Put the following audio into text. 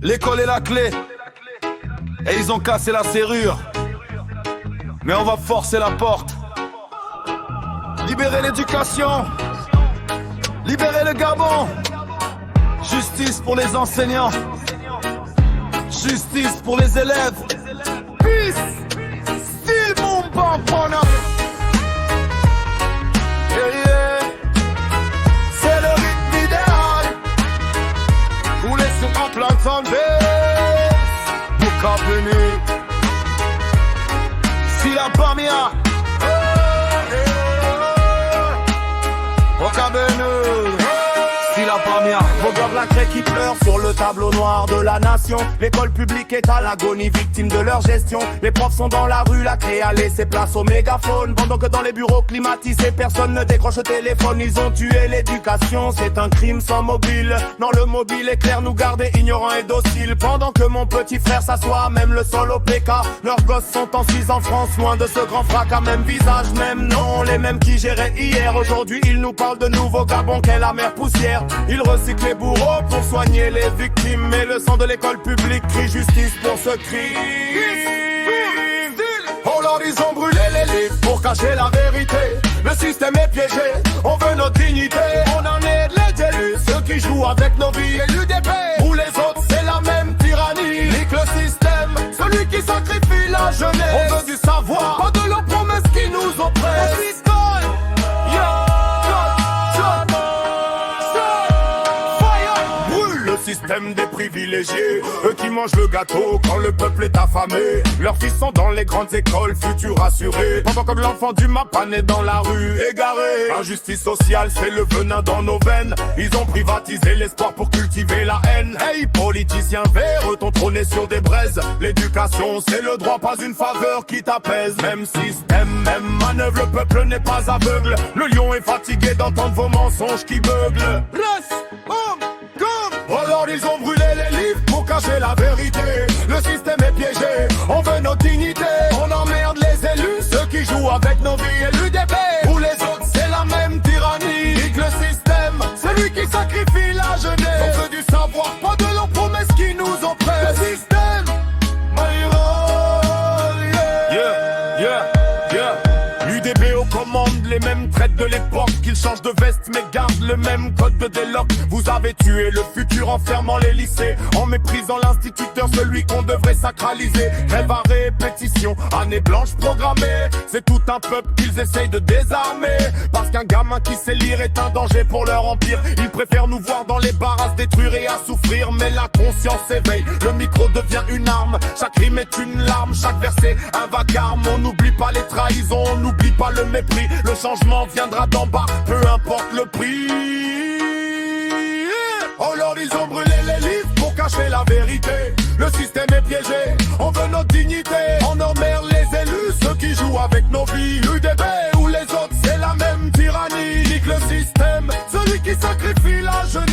L'école est la clé. Et ils ont cassé la serrure. Mais on va forcer la porte. Libérer l'éducation. Libérer le Gabon. Justice pour les enseignants. Justice pour les élèves. Peace. Still mon bambana. Yeah, yeah. C'est le rythme idéal. Rouler sur un plan de santé. Pour camper. Si la Pamia. Au Cabenu. Si la Pamia. Regarde la craie qui pleure sur le tableau noir de la nation. L'école publique est à l'agonie, victime de leur gestion. Les profs sont dans la rue, la craie a laissé place au mégaphone. Pendant que dans les bureaux climatisés, personne ne décroche le téléphone. Ils ont tué l'éducation, c'est un crime sans mobile. Non, le mobile est clair, nous garder ignorants et dociles. Pendant que mon petit frère s'assoit, même le sol au PK. Leurs gosses sont en Suisse, en France, loin de ce grand fracas. Même visage, même nom, les mêmes qui géraient hier. Aujourd'hui, ils nous parlent de nouveau Gabon qu'est la mer poussière. Ils recyclent les bourreaux pour soigner les victimes. Mais le sang de l'école publique crie justice pour ce crime. Oh Lord, ils ont brûlé les livres pour cacher la vérité. Le système est piégé, on veut notre dignité. On en est les élus, ceux qui jouent avec nos vies. Et l'UDP, ou les autres, c'est la même tyrannie. Nique le système, celui qui sacrifie la jeunesse. On veut du savoir, pas de leurs promesses qui nous oppressent. Système des privilégiés, eux qui mangent le gâteau quand le peuple est affamé. Leurs fils sont dans les grandes écoles, futurs assurés. Pendant que l'enfant du Mapan est dans la rue, égaré. Injustice sociale, c'est le venin dans nos veines. Ils ont privatisé l'espoir pour cultiver la haine. Hey, politiciens verts, ton trône est sur des braises. L'éducation, c'est le droit, pas une faveur qui t'apaise. Même système, même manœuvre, le peuple n'est pas aveugle. Le lion est fatigué d'entendre vos mensonges qui beuglent. Alors ils ont brûlé les livres pour cacher la vérité. Le système est piégé, on veut notre dignité. On emmerde les élus, ceux qui jouent avec nos vies. Et l'UDP, ou les autres, c'est la même tyrannie. Nique le système, celui qui sacrifie la jeunesse. On veut du savoir, pas de leurs promesses qui nous oppressent. Le système, l'UDP aux commandes, les mêmes traites de l'époque. Qu'ils changent de veste mais gardent le même code de déloc. Vous avez tué le futur en fermant les lycées, en méprisant l'instituteur, celui qu'on devrait sacraliser. Rêve à répétition, année blanche programmée. C'est tout un peuple qu'ils essayent de désarmer. Parce qu'un gamin qui sait lire est un danger pour leur empire. Ils préfèrent nous voir dans les bars à se détruire et à souffrir. Mais la conscience s'éveille, le micro devient une arme. Chaque rime est une larme, chaque verset un vacarme. On n'oublie pas les trahisons, on n'oublie pas le mépris. Le changement viendra d'en bas, peu importe le prix. Oh Lord, ils ont brûlé les livres pour cacher la vérité. Le système est piégé, on veut notre dignité. On emmerde les élus, ceux qui jouent avec nos vies. UDP ou les autres, c'est la même tyrannie. Nique le système, celui qui sacrifie la jeunesse.